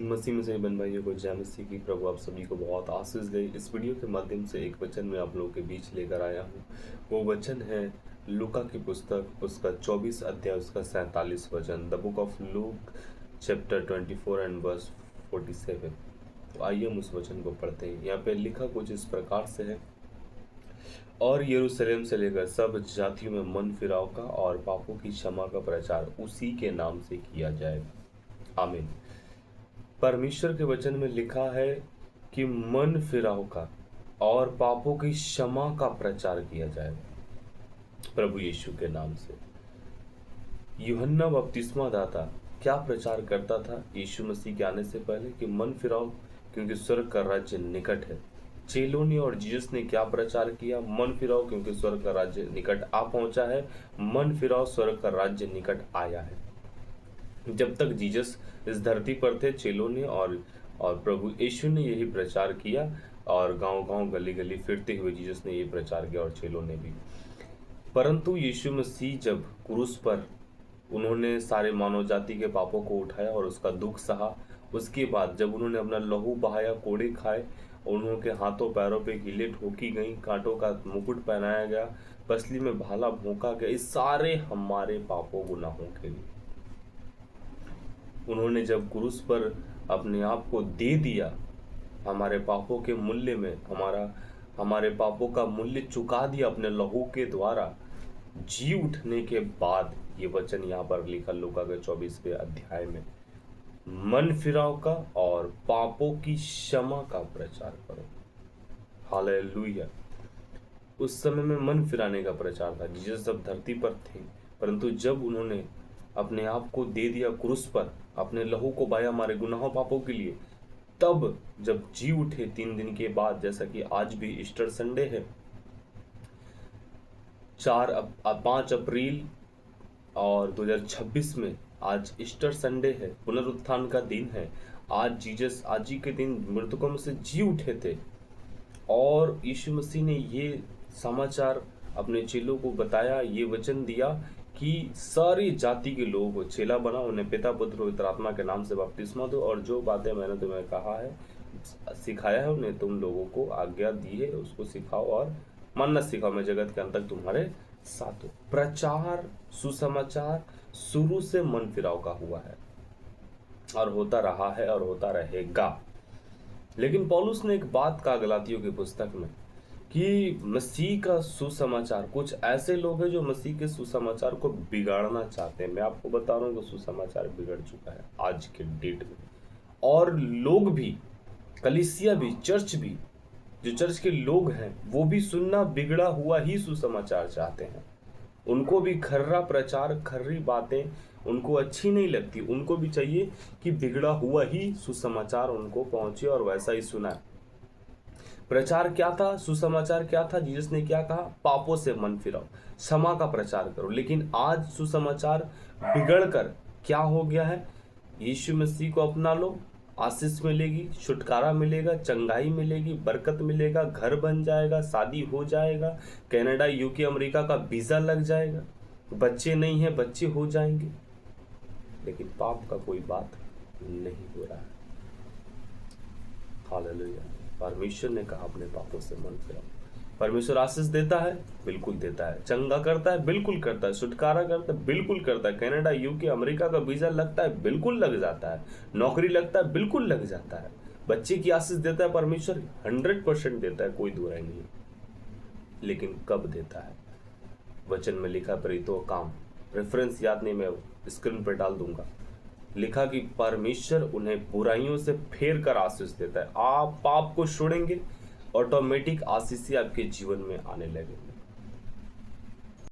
मसीह में सही बन भाइयों को जय मसीह की। प्रभु आप सभी को बहुत आशीष दे। इस वीडियो के माध्यम से एक वचन मैं आप लोगों के बीच लेकर आया हूँ। वो वचन है लूका की पुस्तक, उसका 24 अध्याय, उसका 47 वचन, the book of Luke chapter 24 and verse 47। तो आइए हम उस वचन को पढ़ते हैं। यहाँ पे लिखा कुछ इस प्रकार से है, और यरूशलेम से लेकर सब जातियों में मन फिराव का और पापों की क्षमा का प्रचार उसी के नाम से किया जाएगा। आमीन। परमेश्वर के वचन में लिखा है कि मन फिराव का और पापों की क्षमा का प्रचार किया जाएगा प्रभु यीशु के नाम से। यूहन्ना बपतिस्मा दाता क्या प्रचार करता था यीशु मसीह के आने से पहले? कि मन फिराओ क्योंकि स्वर्ग का राज्य निकट है। चेलों ने और जीसस ने क्या प्रचार किया? मन फिराओ क्योंकि स्वर्ग का राज्य निकट आ पहुंचा है। मन फिराओ, स्वर्ग का राज्य निकट आया है। जब तक जीसस इस धरती पर थे, चेलों ने और प्रभु यीशु ने यही प्रचार किया, और गांव-गांव गली-गली फिरते हुए जीसस ने ये प्रचार किया और चेलों ने भी। परंतु यीशु मसीह जब क्रूस पर उन्होंने सारे मानव जाति के पापों को उठाया और उसका दुख सहा, उसके बाद जब उन्होंने अपना लहू बहाया, कोड़े खाए, उन्होंने हाथों पैरों पे कीलें ठोकी गई, कांटों का मुकुट पहनाया गया, पसली में भाला भोंका गया, इस सारे हमारे पापों गुनाहों के लिए उन्होंने जब क्रूस पर अपने आप को दे दिया, हमारे पापों के मूल्य में हमारे पापों का मूल्य चुका दिया अपने लहू के द्वारा, जी उठने के बाद ये वचन यहाँ पर लिखा लूका के 24वें अध्याय में, मन फिराव का और पापों की क्षमा का प्रचार करो। हालेलुया। उस समय में मन फिराने का प्रचार था। जीसस जब धरती पर थे, परंतु जब उन्होंने अपने आप को दे दिया क्रूस पर, अपने लहू को बहाया हमारे गुनाहों पापों के लिए, तब जब जी उठे 3 दिन के बाद, जैसा कि आज भी ईस्टर संडे है, 5 अप्रैल और 2026 में आज ईस्टर संडे है, पुनरुत्थान का दिन है। आज जीसस आज ही के दिन मृतकों में से जी उठे थे, और यीशु मसीह ने ये समाचार अपने चेलों को बताया, ये वचन दिया कि सारी जाति के लोगों को चेला बना, उन्हें पिता पुत्र पवित्र आत्मा के नाम से बपतिस्मा दो, और जो बातें मैंने तुम्हें कहा है, सिखाया है, उन्हें तुम लोगों को आज्ञा दी है, उसको सिखाओ और मानना सिखाओ, मैं जगत के अंत तक तुम्हारे साथ हूं। प्रचार, सुसमाचार शुरू से मन फिराव का हुआ है और होता रहा है और होता रहेगा। लेकिन पौलुस ने एक बात कहा गलातियों की पुस्तक में कि मसीह का सुसमाचार, कुछ ऐसे लोग हैं जो मसीह के सुसमाचार को बिगाड़ना चाहते हैं। मैं आपको बता रहा हूँ कि सुसमाचार बिगड़ चुका है आज के डेट में, और लोग भी, कलीसिया भी, चर्च भी, जो चर्च के लोग हैं वो भी सुनना बिगड़ा हुआ ही सुसमाचार चाहते हैं। उनको भी खर्रा प्रचार, खर्री बातें उनको अच्छी नहीं लगती। उनको भी चाहिए कि बिगड़ा हुआ ही सुसमाचार उनको पहुंचे और वैसा ही सुना। प्रचार क्या था? सुसमाचार क्या था? जीसस ने क्या कहा? पापों से मन फिराओ, क्षमा का प्रचार करो। लेकिन आज सुसमाचार बिगड़कर क्या हो गया है? यीशु मसीह को अपना लो, आशीष मिलेगी, छुटकारा मिलेगा, चंगाई मिलेगी, बरकत मिलेगा, घर बन जाएगा, शादी हो जाएगा, कनाडा, यूके, अमेरिका का वीजा लग जाएगा, बच्चे नहीं है बच्चे हो जाएंगे। लेकिन पाप का कोई बात नहीं हो रहा है। हालेलुया। परमेश्वर ने कहा अपने पापों से मन फिराओ। परमेश्वर आशीष देता है, बिल्कुल देता है। चंगा करता है, बिल्कुल करता है। छुटकारा करता है, बिल्कुल करता है। कनाडा, यूके, अमेरिका का वीजा लगता है, बिल्कुल लग जाता है। नौकरी लगता है, बिल्कुल लग जाता है। बच्चे की आशीष देता है परमेश्वर, 100% देता है, कोई दुराई नहीं। लेकिन कब देता है? वचन में लिखा प्रीतो काम, रेफरेंस याद नहीं, मैं स्क्रीन पर डाल दूंगा। लिखा कि परमेश्वर उन्हें बुराइयों से फेर कर आशीष देता है। आप पाप को छोड़ेंगे, ऑटोमेटिक आशीष आपके जीवन में आने लगेंगे।